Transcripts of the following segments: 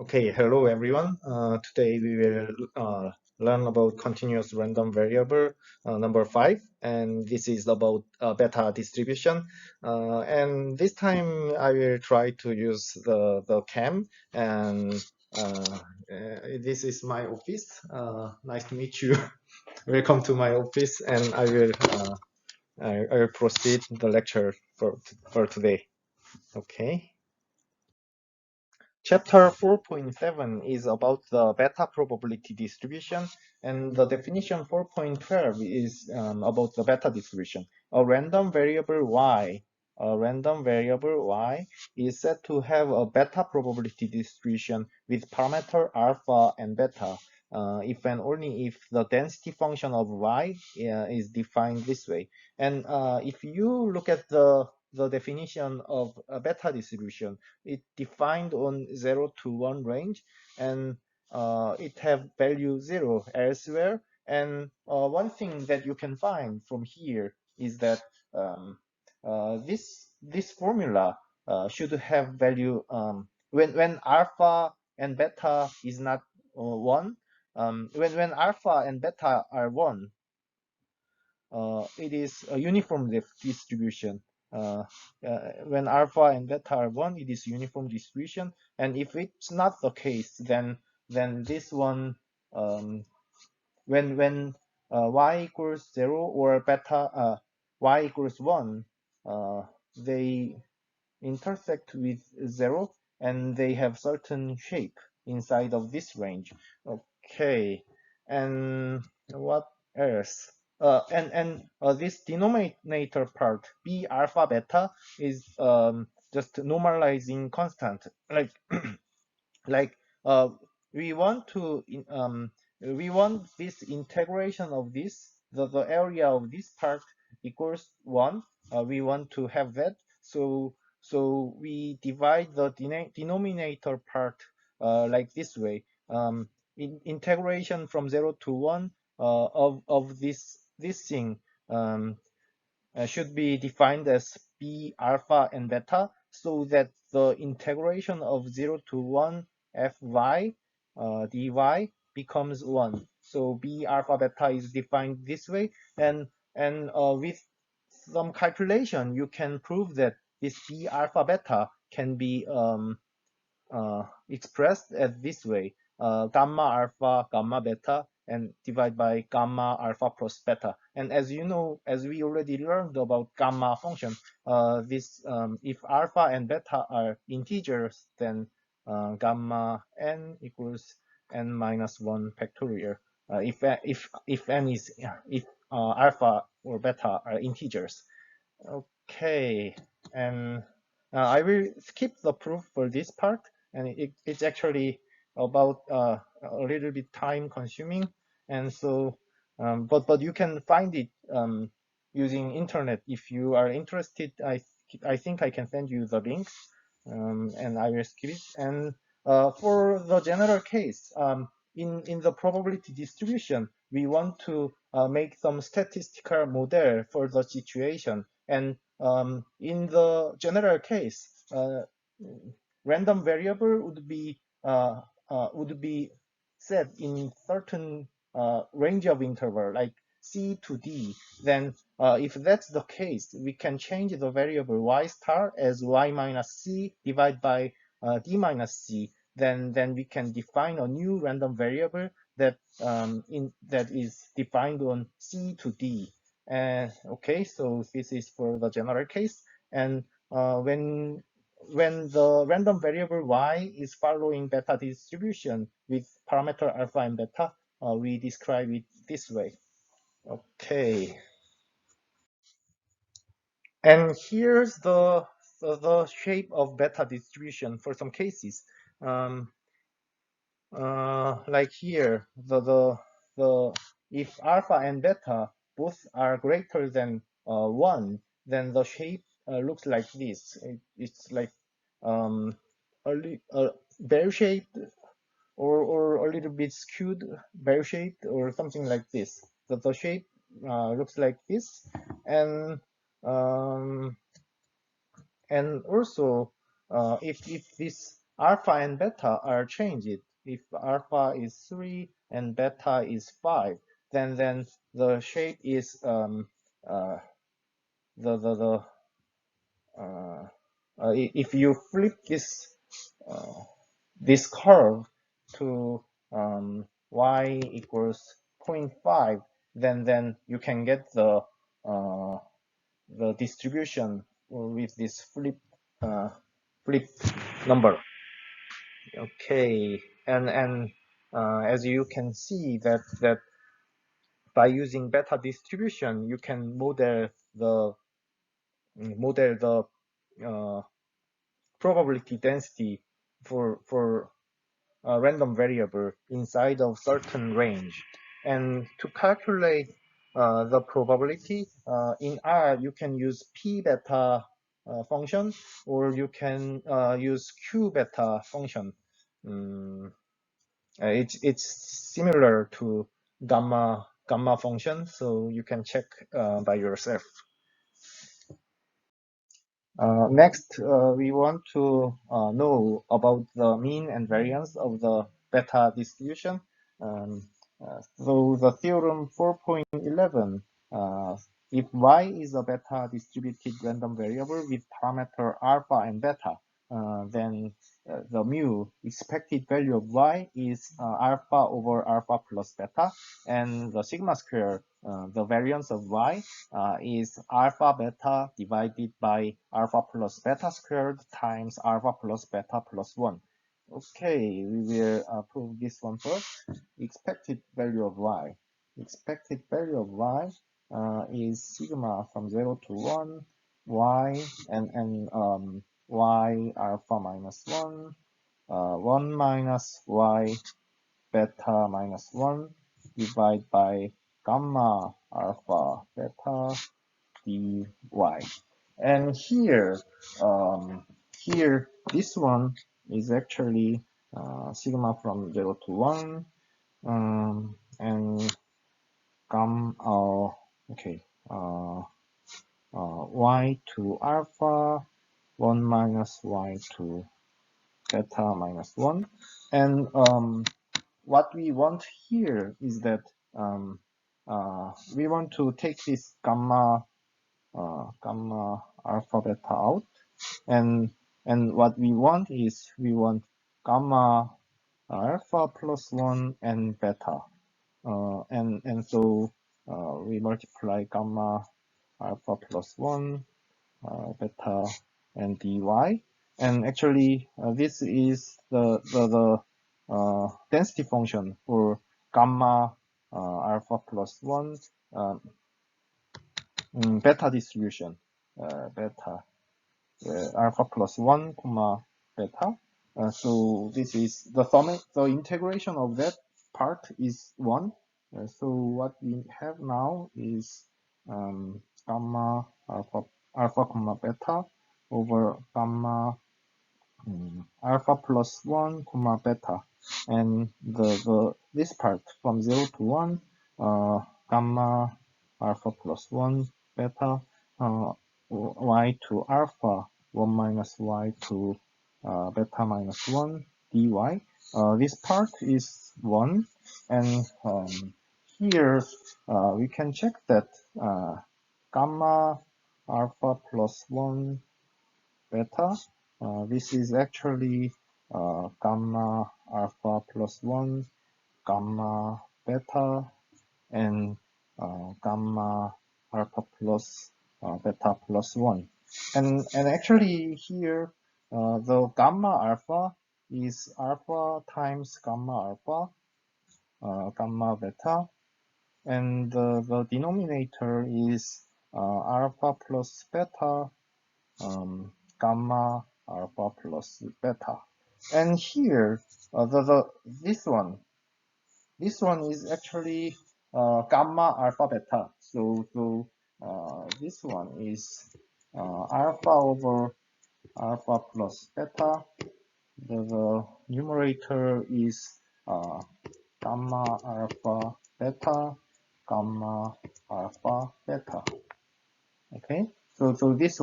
Okay, hello everyone. Today we will learn about continuous random variable number 5, and this is about beta distribution. And this time I will try to use the cam, and this is my office. Nice to meet you. Welcome to my office, and I will proceed the lecture for today. Okay. Chapter 4.7 is about the beta probability distribution, and the definition 4.12 is about the beta distribution. A random variable y is said to have a beta probability distribution with parameter alpha and beta, if and only if the density function of y is defined this way. And if you look at the definition of a beta distribution, it defined on 0 to 1 range, and it have value 0 elsewhere. And one thing that you can find from here is that this formula should have value when alpha and beta is not 1. When alpha and beta are 1, it is a uniform distribution. When alpha and beta are 1, it is uniform distribution. And if it's not the case, then this one, when y equals 0 or beta y equals 1, they intersect with 0, and they have certain shape inside of this range. Okay, and what else? This denominator part, b alpha beta, is just normalizing constant. Like uh, we want to we want this integration of this, the area of this part equals 1. We want to have that, so we divide the denominator part like this way. Integration from 0 to 1 of this thing should be defined as b alpha and beta, so that the integration of 0 to 1 fy dy becomes 1. So b alpha beta is defined this way, and with some calculation you can prove that this b alpha beta can be expressed as this way: gamma alpha gamma beta, and divide by gamma alpha plus beta. And as you know, as we already learned about gamma function, this if alpha and beta are integers, then gamma n equals n minus 1 factorial. If n is if alpha or beta are integers. Okay, and I will skip the proof for this part, and it's actually about a little bit time consuming, and so but you can find it using internet if you are interested. I think I can send you the links, and I will skip it. And for the general case, in the probability distribution, we want to make some statistical model for the situation. And in the general case, random variable would be set in certain range of interval, like c to d. Then if that's the case, we can change the variable y star as y minus c divided by d minus c. Then we can define a new random variable that that is defined on c to d. Okay, so this is for the general case. And when the random variable y is following beta distribution with parameter alpha and beta, we describe it this way. Okay, and here's the shape of beta distribution for some cases. Like here, the if alpha and beta both are greater than 1, then the shape looks like this. It's like a bell-shaped, or a little bit skewed bell-shaped, or something like this. The shape looks like this, and um, also if this alpha and beta are changed. If alpha is 3 and beta is 5, then the shape is uh, the if you flip this curve to y equals 0.5, then you can get the distribution with this flip number. Okay, and as you can see that by using beta distribution, you can model the probability density for a random variable inside of certain range. And to calculate the probability in R, you can use p beta function, or you can use q beta function. It's similar to gamma function, so you can check by yourself. Next, we want to know about the mean and variance of the beta distribution. So the theorem 4.11, if y is a beta distributed random variable with parameter alpha and beta, then the mu, expected value of y, is alpha over alpha plus beta, and the sigma square, the variance of y, is alpha beta divided by alpha plus beta squared times alpha plus beta plus 1. Okay, we will prove this one first. Expected value of y. Expected value of y is sigma from 0 to 1, y, and y alpha minus 1, 1 minus y beta minus 1 divided by gamma alpha beta dy. And here, this one is actually sigma from 0 to 1, and gamma, okay, y to alpha, 1 minus y to beta minus 1. And what we want here is that we want to take this gamma alpha beta out, and what we want is we want gamma alpha plus 1 and beta, and so we multiply gamma alpha plus 1 beta and dy, and actually this is the density function for gamma alpha plus 1 beta distribution, beta alpha plus 1 comma beta. So this is the integration of that part is 1. So what we have now is gamma alpha comma beta over gamma alpha plus 1 comma beta, and this part from 0 to 1, gamma alpha plus 1 beta, y to alpha 1 minus y to beta minus 1 dy. This part is 1, and here we can check that gamma alpha plus 1 beta, this is actually gamma alpha plus 1 gamma beta, and gamma alpha plus beta plus 1. And actually here, the gamma alpha is alpha times gamma alpha, gamma beta, and the denominator is alpha plus beta, gamma alpha plus beta. And here, this one is actually gamma alpha beta. So this one is alpha over alpha plus beta. The numerator is gamma alpha beta, gamma alpha beta. Okay, so this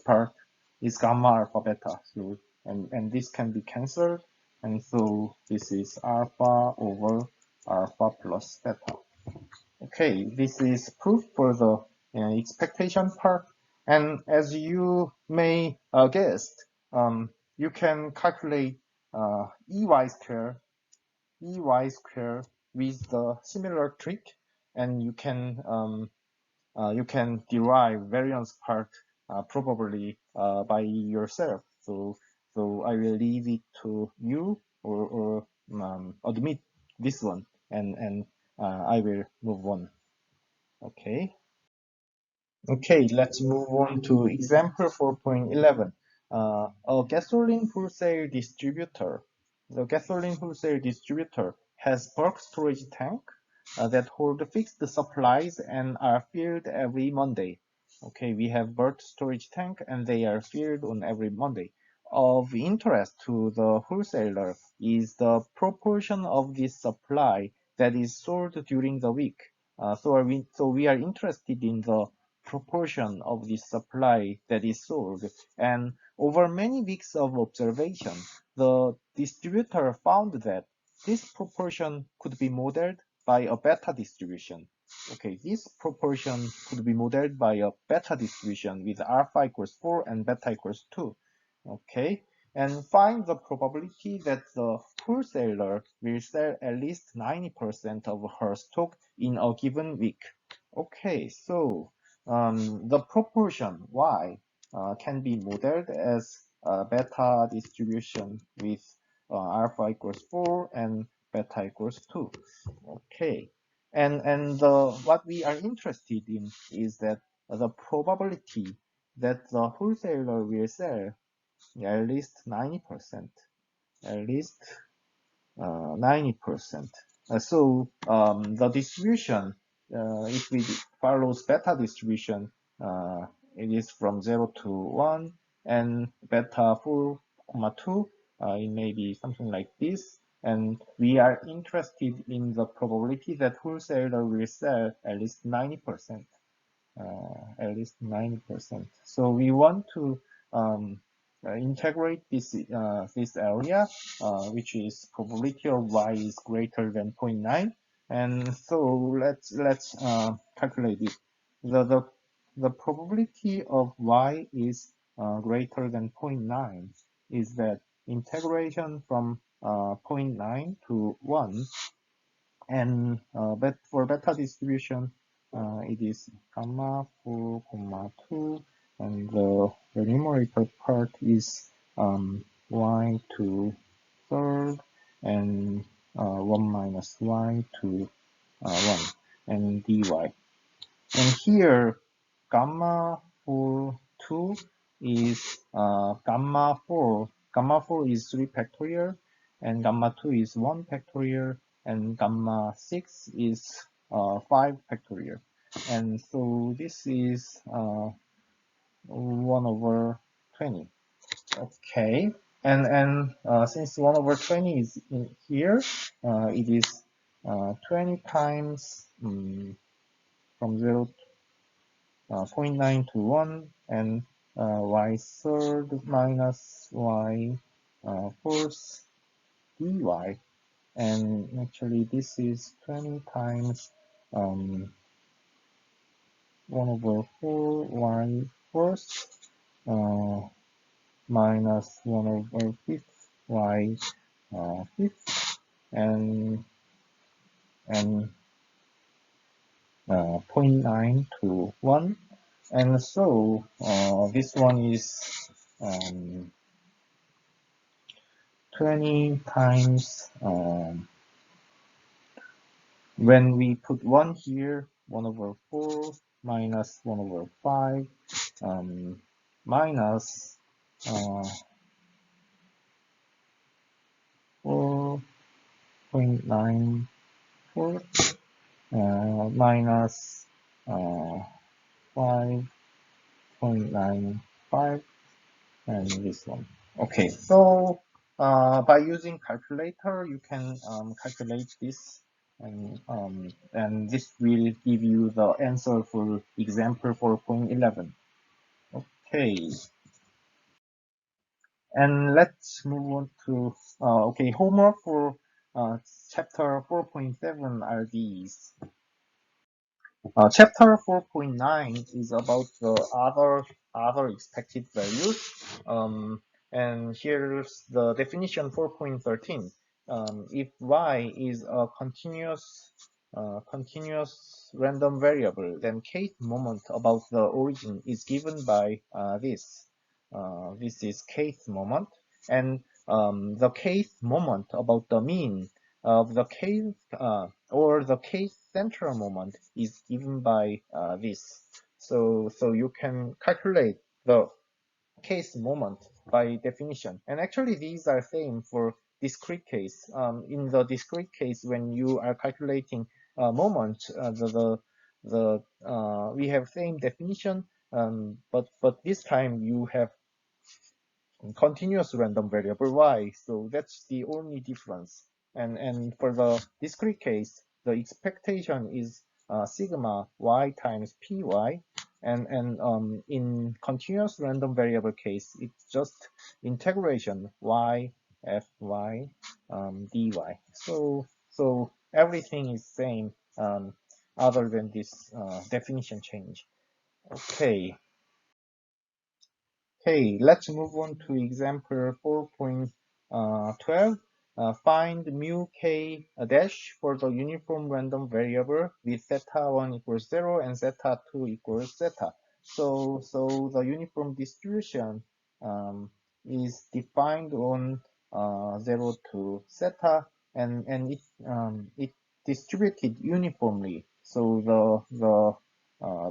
part is gamma alpha beta. So and this can be cancelled, and so this is alpha over alpha plus beta. Okay, this is proof for the expectation part, and as you may guess, you can calculate ey square with the similar trick, and you can derive variance part probably by yourself. So I will leave it to you, or admit this one, and I will move on. Okay. Okay, let's move on to example 4.11. A gasoline wholesale distributor. The gasoline wholesale distributor has bulk storage tank that hold fixed supplies and are filled every Monday. Okay, we have bulk storage tank and they are filled on every Monday. Of interest to the wholesaler is the proportion of this supply that is sold during the week. So we are interested in the proportion of the supply that is sold, and over many weeks of observation, the distributor found that this proportion could be modeled by a beta distribution. Okay, this proportion could be modeled by a beta distribution with alpha equals 4 and beta equals 2. Okay, and find the probability that the wholesaler will sell at least 90% of her stock in a given week. Okay, so the proportion y can be modeled as a beta distribution with alpha equals 4 and beta equals 2. Okay, and what we are interested in is that the probability that the wholesaler will sell at least 90%, at least 90%. So the distribution, if we follows beta distribution, it is from 0 to 1, and beta 4, 2, it may be something like this. And we are interested in the probability that wholesaler will sell at least 90%. At least 90%. So we want to integrate this area, which is probability of y is greater than 0.9, and so let's calculate it. The probability of y is greater than 0.9 is that integration from 0.9 to 1, and for beta distribution, it is gamma 4, comma 2, and the numerator part is y to third, and 1 minus y to 1, and dy. And here, gamma 4, 2 is gamma 4. Gamma 4 is 3 factorial, and gamma 2 is 1 factorial, and gamma 6 is 5 factorial. And so this is 1 over 20. Okay, and since 1 over 20 is in here, it is 20 times from 0 0.9 to 1, and y third minus y fourth dy, and actually this is 20 times 1 over 4 y fourth minus 1 over 5th y fifth, and 0.9 to 1. And so this one is 20 times, when we put 1 here, 1 over 4 minus 1 over 5 minus 4.94 minus 5.95, and this one. Okay, so by using calculator, you can calculate this, and this will give you the answer for example 4.11. Okay. And let's move on to okay, homework for chapter 4.7 are these. Chapter 4.9 is about the other expected values. And here's the definition 4.13. If y is a continuous random variable, then kth moment about the origin is given by this. This is kth moment, and the kth moment about the mean of the kth or the kth central moment is given by this. So you can calculate the case moment by definition. And actually, these are same for discrete case. In the discrete case, when you are calculating moment, we have same definition, but this time you have continuous random variable y. So that's the only difference. And for the discrete case, the expectation is sigma y times py, and in continuous random variable case, it's just integration y fy dy. So everything is same other than this definition change. Okay. Okay, let's move on to example 4.12. Find mu k dash for the uniform random variable with theta 1 equals 0 and theta 2 equals theta. So the uniform distribution is defined on 0 to theta, and it distributed uniformly. So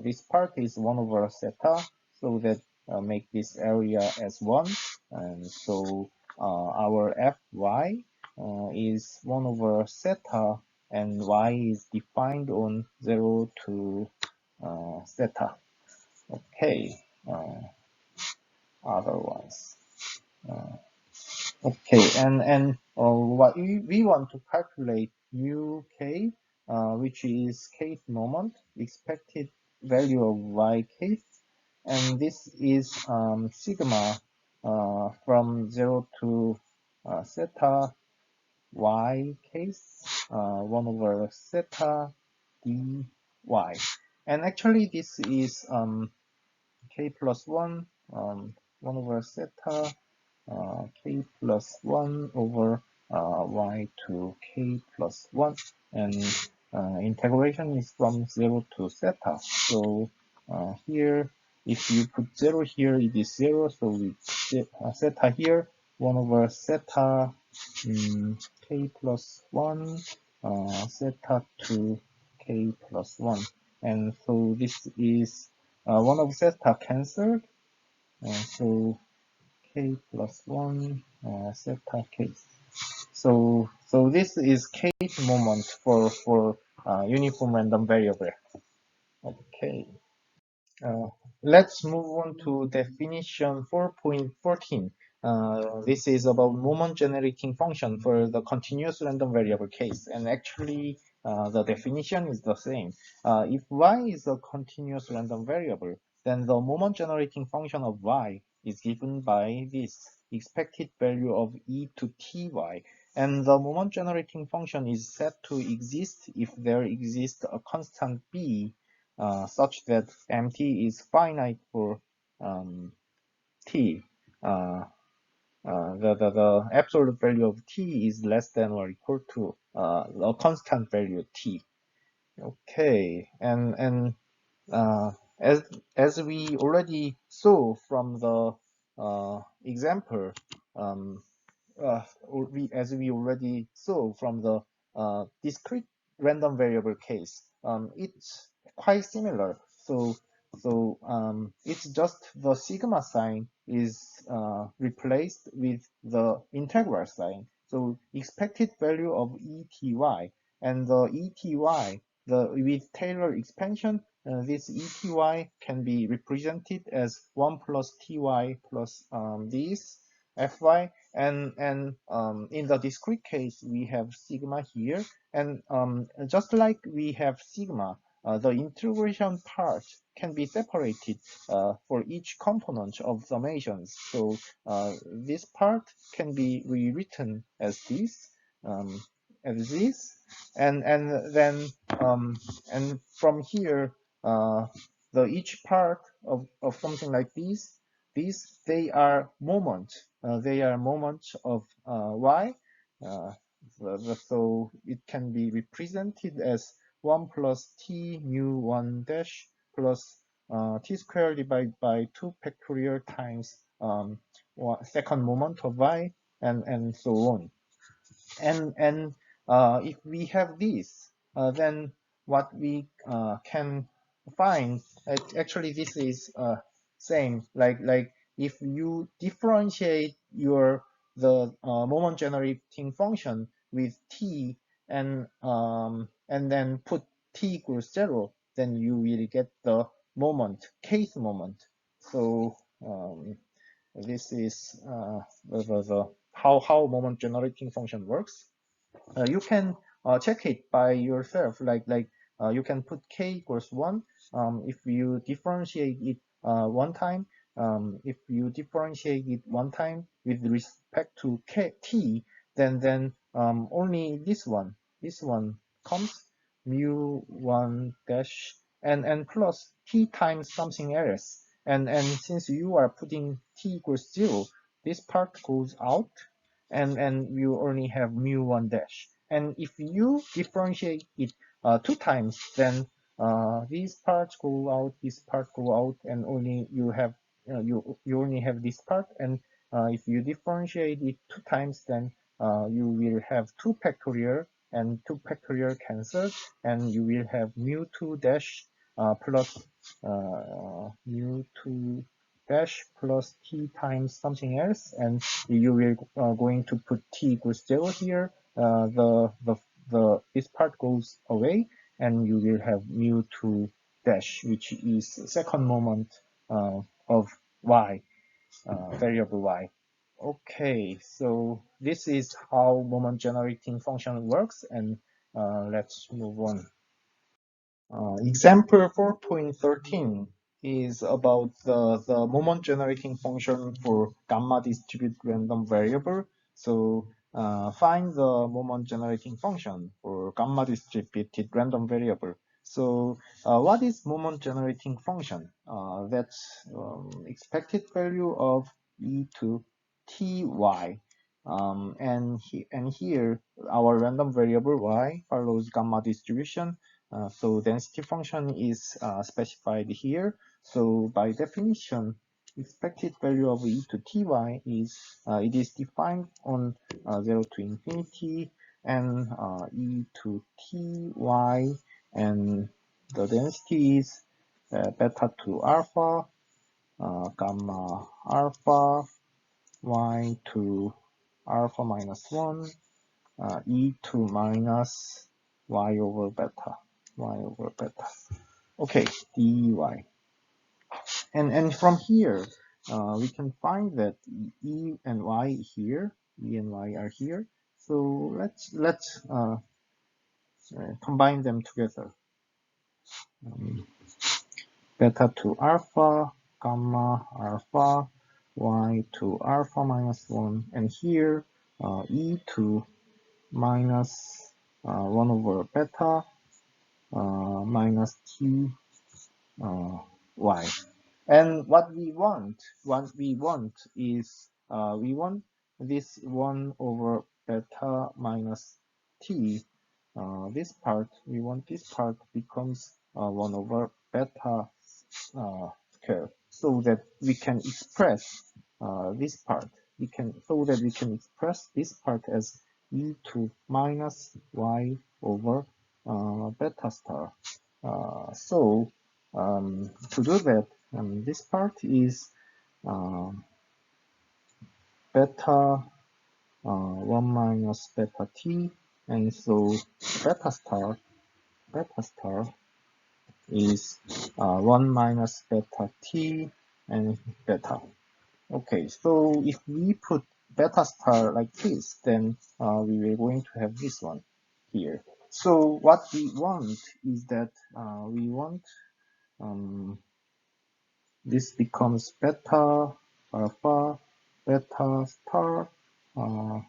this part is 1 over theta, so that make this area as 1, and so our fy is 1 over theta, and y is defined on 0 to theta. Okay, otherwise. Okay, and what we want to calculate mu k, which is kth moment, expected value of y kth, and this is sigma from 0 to theta y case 1 over theta dy. And actually this is k plus 1 1 over theta k plus 1 over y to k plus 1, and integration is from 0 to theta. So here, if you put 0 here, it is 0, so we theta here, 1 over theta k plus 1 theta to k plus 1, and so this is 1 over theta cancelled, so k plus 1 theta k. So this is kth moment for uniform random variable. Okay. Let's move on to definition 4.14. This is about moment generating function for the continuous random variable case, and actually the definition is the same. If y is a continuous random variable, then the moment generating function of y is given by this expected value of e to ty, and the moment generating function is said to exist if there exists a constant b such that mt is finite for t. The absolute value of t is less than or equal to a constant value t. Okay, and uh, as we already saw from the example, um, as we already saw from the discrete random variable case, it's quite similar. So it's just the sigma sign is replaced with the integral sign. So expected value of ETY, and the ETY, with Taylor expansion, this ETY can be represented as 1 plus TY plus this Fy, and in the discrete case we have sigma here, and just like we have sigma, the integration part can be separated for each component of summations. So this part can be rewritten as this, um, and then and from here, the each part of something like these they are moments of y. Uh, so it can be represented as 1 plus t mu 1 dash plus t squared divided by 2 factorial times second moment of y, and so on. And if we have this, then what we can find, actually this is same, like if you differentiate the moment generating function with t, and then put t equals 0, then you will get the kth moment. So this is the how moment generating function works. You can check it by yourself. You can put k equals 1 if you differentiate it one time. If you differentiate it one time with respect to t, then only this one comes mu 1 dash and plus t times something else. And since you are putting t equals 0, this part goes out, and you only have mu 1 dash. And if you differentiate it two times, then these parts go out, this part go out, and only you have you only have this part. And if you differentiate it two times, then you will have 2 factorial, and 2 factorial cancel, and you will have mu 2 dash plus mu 2 dash plus t times something else, and you will going to put t equals 0 here. This part goes away, and you will have mu 2 dash, which is second moment of y, variable y. Okay, so this is how moment generating function works, and let's move on. Example 4.13 is about the moment generating function for gamma distributed random variable. So find the moment generating function for gamma distributed random variable. So what is moment generating function? That's expected value of e to ty. And here our random variable y follows gamma distribution. So density function is specified here. So by definition, expected value of e to ty is it is defined on 0 to infinity, and e to ty, and the density is beta to alpha, gamma alpha, y to alpha minus 1, e2 minus y over beta, Okay, dy. And from here, we can find that e and y are here. So let's combine them together. Beta to alpha, gamma alpha, y to alpha minus 1, and here e2 minus 1 over beta minus t y. And what we want is we want this 1 over beta minus t. This part, we want this part becomes 1 over beta square, so that we can express this part. We can express this part as e2 minus y over beta star. So to do that, this part is beta 1 minus beta t, and so beta star is 1 minus beta t and beta. Okay, so if we put beta star like this, then we are going to have this one here. So what we want is that we want this becomes beta alpha beta star uh,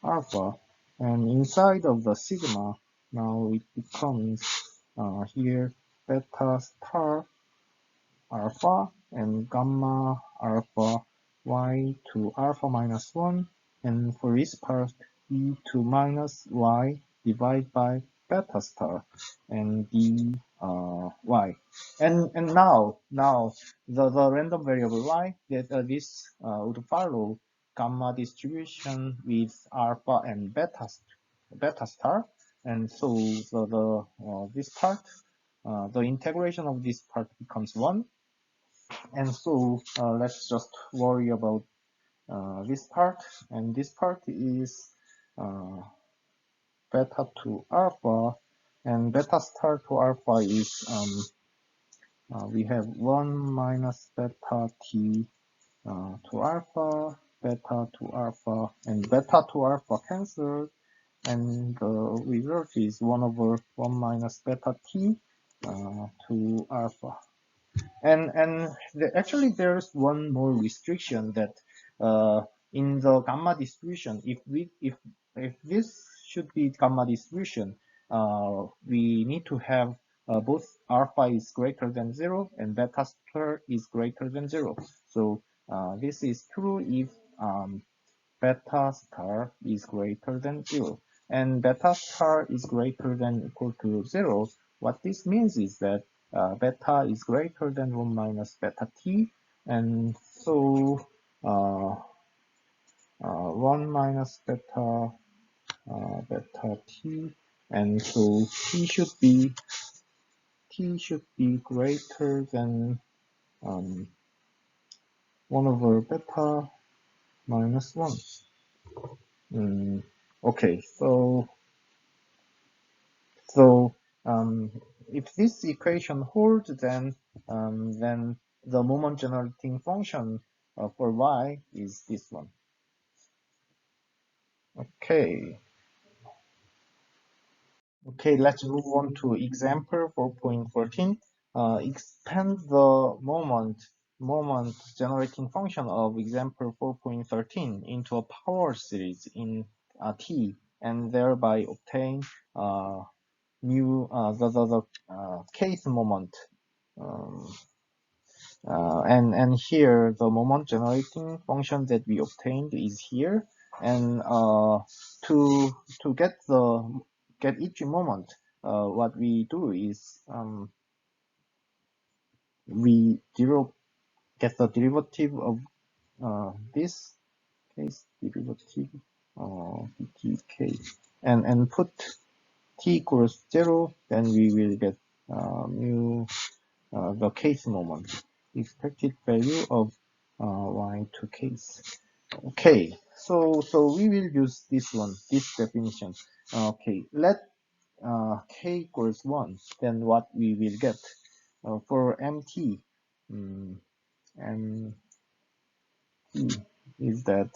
alpha, and inside of the sigma now it becomes here beta star alpha and gamma alpha y to alpha minus 1, and for this part e to minus y divided by beta star and d y. And now the random variable y that this would follow gamma distribution with alpha and beta star, and so the this part the integration of this part becomes 1. And so let's just worry about this part, and this part is uh, beta to alpha, and beta star to alpha is we have 1 minus beta t to alpha, beta to alpha, and beta to alpha cancelled, and the result is 1 over 1 minus beta t to alpha. And actually there's one more restriction that in the gamma distribution, if this should be gamma distribution, we need to have both alpha is greater than 0 and beta star is greater than 0. So this is true if beta star is greater than 0 and beta star is greater than equal to 0. What this means is that beta is greater than 1 minus beta t, and so 1 minus beta beta t, and so t should be greater than 1 over beta minus 1. Okay, so if this equation holds, then the moment generating function for y is this one. Okay. Okay, let's move on to example 4.14. Expand the moment generating function of example 4.13 into a power series in T, and thereby obtain new the case moment. And here the moment generating function that we obtained is here, and to get each moment, what we do is we get the derivative of this case derivative dk, and put t equals 0, then we will get mu the case moment, expected value of y to case. Okay, so we will use this one, this definition. Okay, let k equals 1, then what we will get for mt, mt is that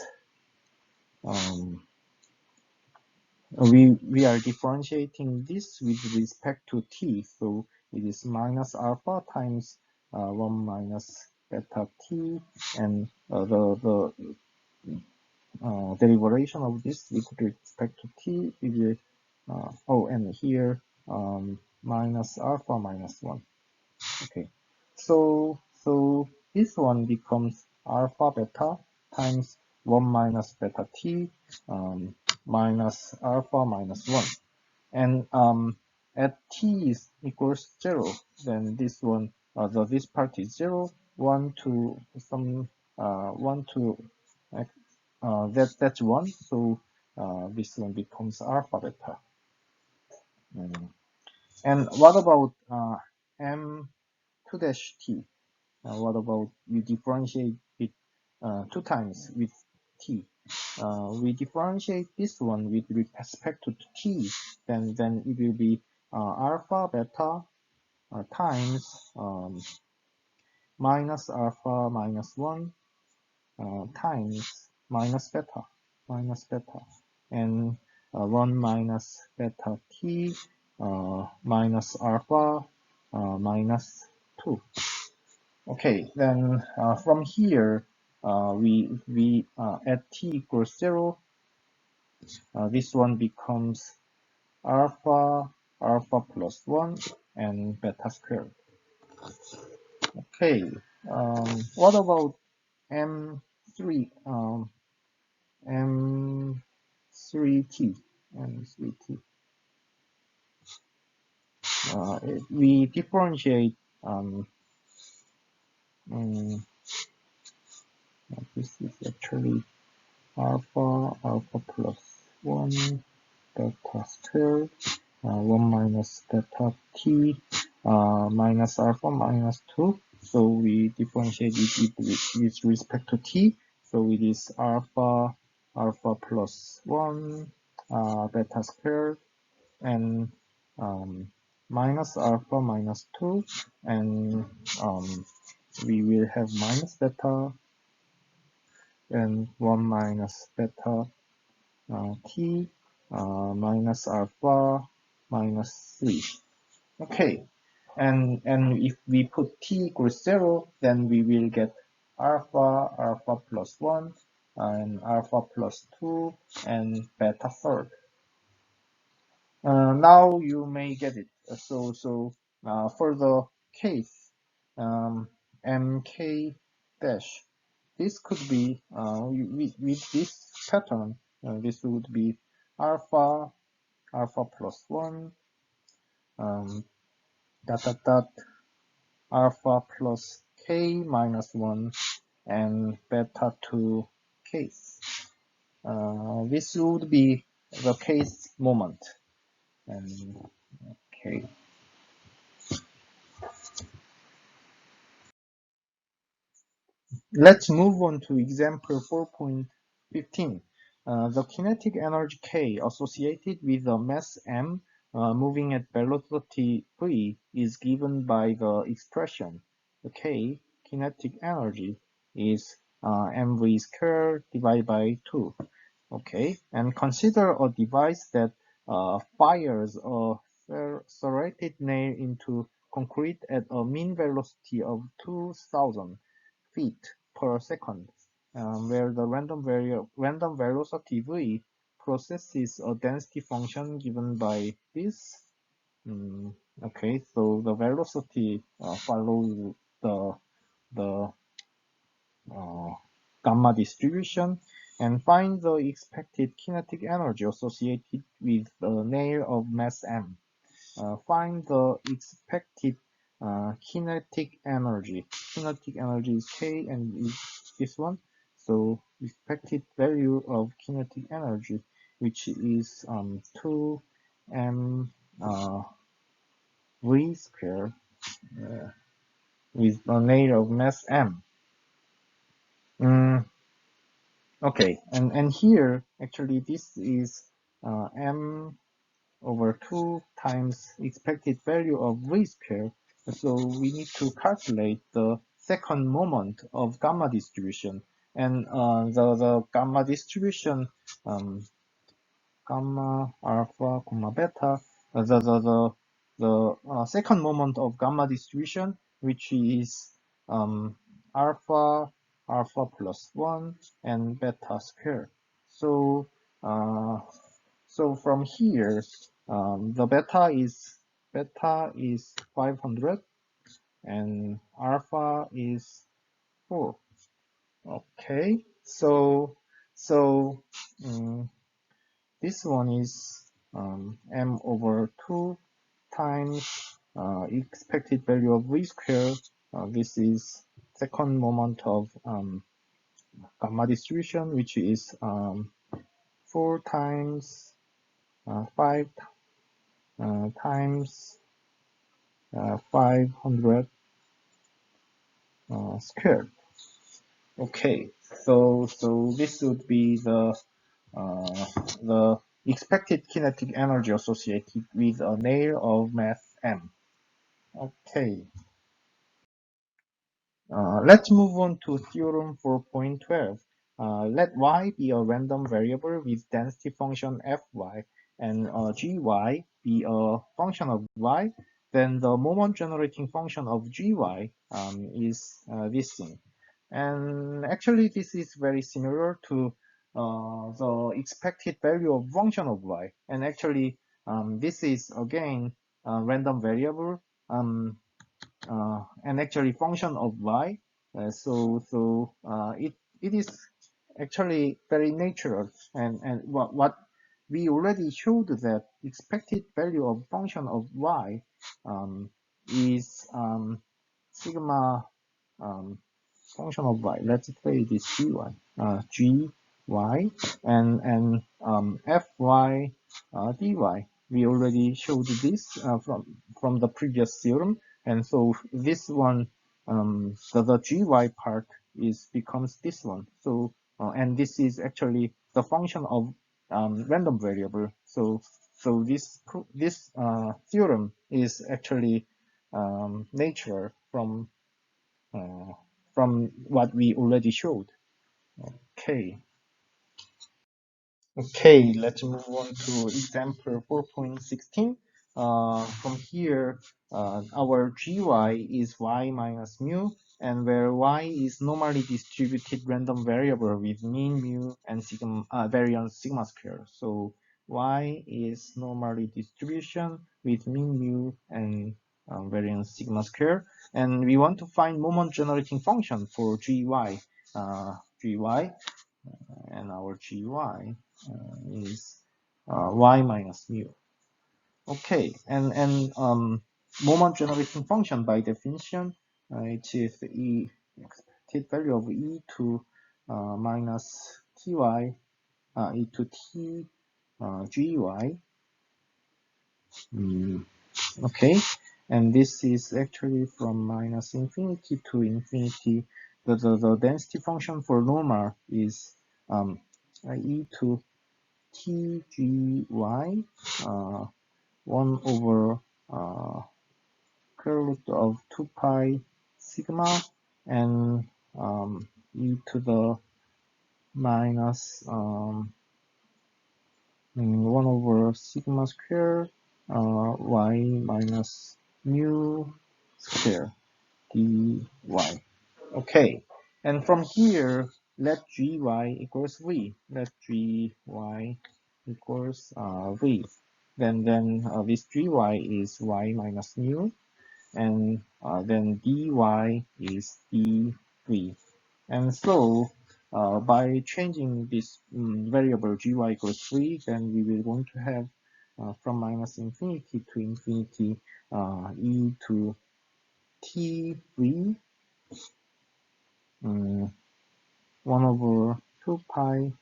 we are differentiating this with respect to t, so it is minus alpha times 1 minus beta t, and the derivation of this with respect to t is oh, and here minus alpha minus 1. Okay, so this one becomes alpha beta times 1 minus beta t minus alpha minus 1, and at t is equals 0, then this one this part is 0, 1 to some 1 to that's 1, so this one becomes alpha beta. And what about m2 dash t? What about you differentiate it 2 times with t? We differentiate this one with respect to t, then it will be alpha beta times minus alpha minus 1 times minus beta, and 1 minus beta t minus alpha minus 2. Okay, then from here, we at t equals 0, this one becomes alpha plus 1 and beta squared. Okay, what about m3 m3t m3t? We differentiate this is actually alpha plus 1 beta squared 1 minus beta t minus alpha minus 2. So we differentiate it with respect to t. So it is alpha plus 1 beta squared and minus alpha minus 2, and we will have minus beta and 1 minus beta t minus alpha minus 3. Okay, and if we put t equals 0, then we will get alpha plus 1 and alpha plus 2 and beta third. Now you may get it. So for the case mk dash, this could be with this pattern. This would be alpha plus 1 dot dot dot alpha plus k minus 1 and beta 2 case. This would be the case moment. And okay. Let's move on to example 4.15. The kinetic energy K associated with a mass m moving at velocity v is given by the expression. The K, kinetic energy, is mv squared divided by 2. Okay, and consider a device that fires a serrated nail into concrete at a mean velocity of 2,000 feet per second, where the random velocity v processes a density function given by this. Okay, so the velocity follows the gamma distribution, and find the expected kinetic energy associated with the nail of mass m. Find the expected kinetic energy. Kinetic energy is K and is this one. So expected value of kinetic energy, which is 2m v squared with the nail of mass m. Okay, and here actually this is m over 2 times expected value of v squared. So we need to calculate the second moment of gamma distribution, and the gamma distribution gamma alpha comma beta the second moment of gamma distribution, which is alpha plus 1 and beta squared. So so from here, the beta is 500 and alpha is 4. Okay, so this one is m over 2 times expected value of v squared. This is second moment of gamma distribution, which is 4 times 5 times 500 squared. Okay, so this would be the expected kinetic energy associated with a nail of mass m. Okay, let's move on to theorem 4.12. let y be a random variable with density function fy and gy be a function of y, then the moment generating function of gy is this thing. And actually, this is very similar to the expected value of function of y. And actually, this is again a random variable, and actually function of y. It is actually very natural. And what we already showed that expected value of function of y is sigma function of y. Let's say this gy, and fy dy. We already showed this from the previous theorem, and so this one, the gy part is becomes this one. So and this is actually the function of random variable. So this theorem is actually natural uh, from what we already showed. Okay. Okay, let's move on to example 4.16. From here, our gy is y minus mu, and where y is normally distributed random variable with mean mu and sigma variance sigma square. So y is normally distribution with mean mu and variance sigma square, and we want to find moment generating function for gy. Gy and our gy is y minus mu. Okay, and moment generating function by definition, it is e expected value of e to minus ty e to t gy. Okay, and this is actually from minus infinity to infinity. The density function for normal is e to tgy 1 over square root of 2 pi sigma and e to the minus 1 over sigma square y minus mu square dy. Okay, and from here, let gy equals v. Let gy equals v. Then this gy is y minus mu, and then dy is dv. And so by changing this variable gy equals 3, then we will going to have from minus infinity to infinity e to tv 1 over 2 pi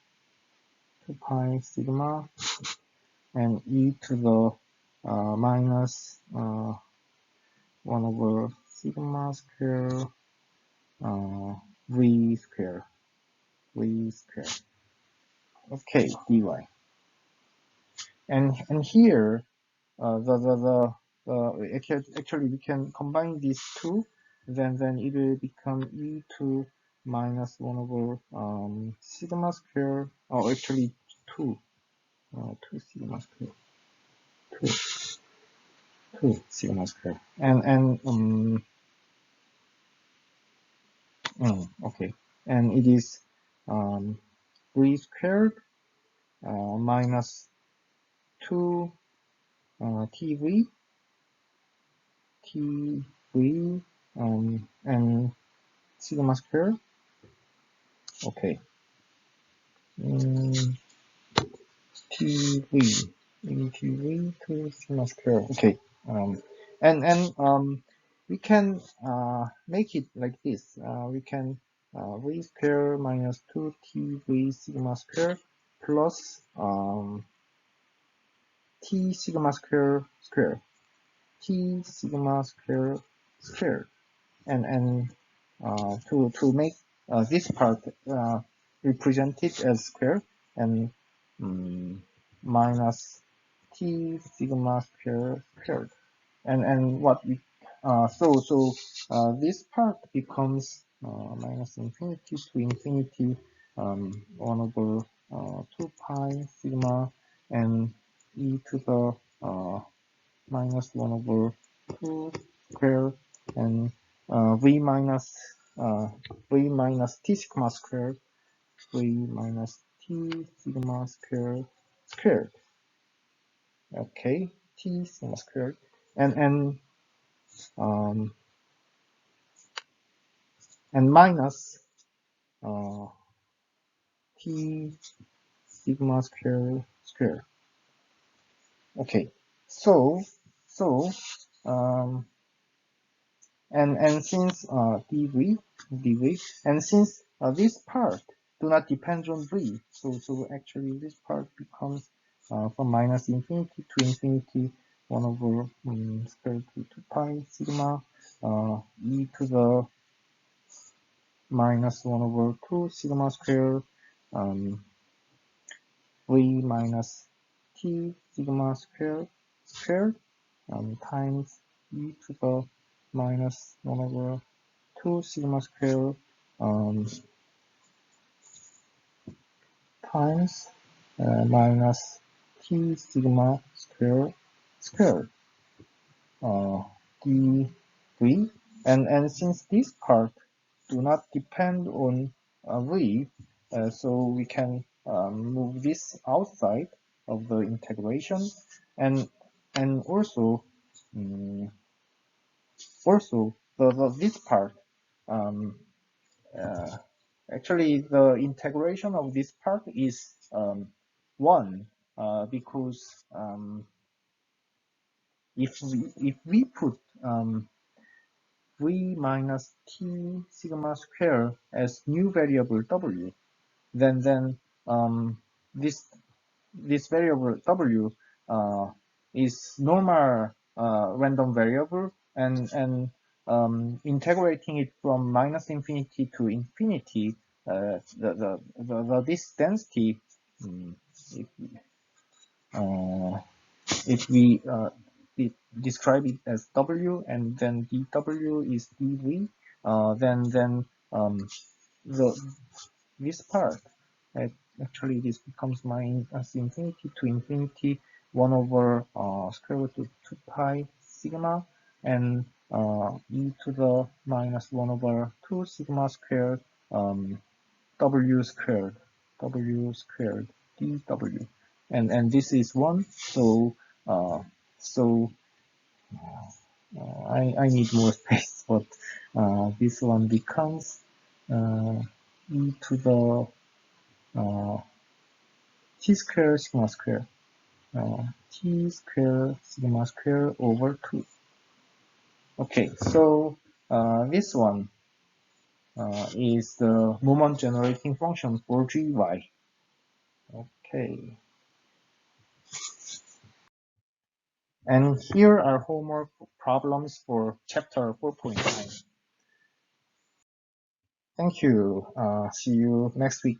sigma and e to the minus 1 over sigma square v square. Okay, dy. And here actually we can combine these two, then it will become e to minus 1 over sigma square. Oh, actually 2 sigma square. 2 sigma square. Okay, and it is v squared minus 2 tv and sigma square. Okay, tv to sigma square. Okay, and we can make it like this. We can v square minus 2 tv sigma square plus t sigma square t sigma square squared, and to make this part represented as square, and minus t sigma square squared, and what we so this part becomes minus infinity to infinity 1 over 2 pi sigma and e to the minus 1 over 2 square and v minus t sigma squared, v minus t sigma squared. Okay, t sigma squared and um, minus t sigma squared. Okay, so um, and since dv and since this part do not depend on v, so actually this part becomes from minus infinity to infinity 1 over square root 2 pi sigma e to the minus 1 over 2 sigma square v minus t sigma squared times e to the minus 1 over 2 sigma square times minus t sigma squared dv and since this part do not depend on v, so we can move this outside of the integration and also this part um, uh, actually the integration of this part is 1 because if we put v minus t sigma square as new variable w, then this variable w is normal random variable and integrating it from minus infinity to infinity, this density, if, uh, if we describe it as w and then dw is dv, then this part, actually this becomes minus infinity to infinity 1 over square root of 2 pi sigma and e to the minus 1 over 2 sigma squared w squared dw and this is 1, so so I need more space, but this one becomes e to the t square sigma square t square sigma square over 2. Okay, so this one is the moment generating function for gy. Okay, and here are homework problems for chapter 4.9. Thank you. See you next week.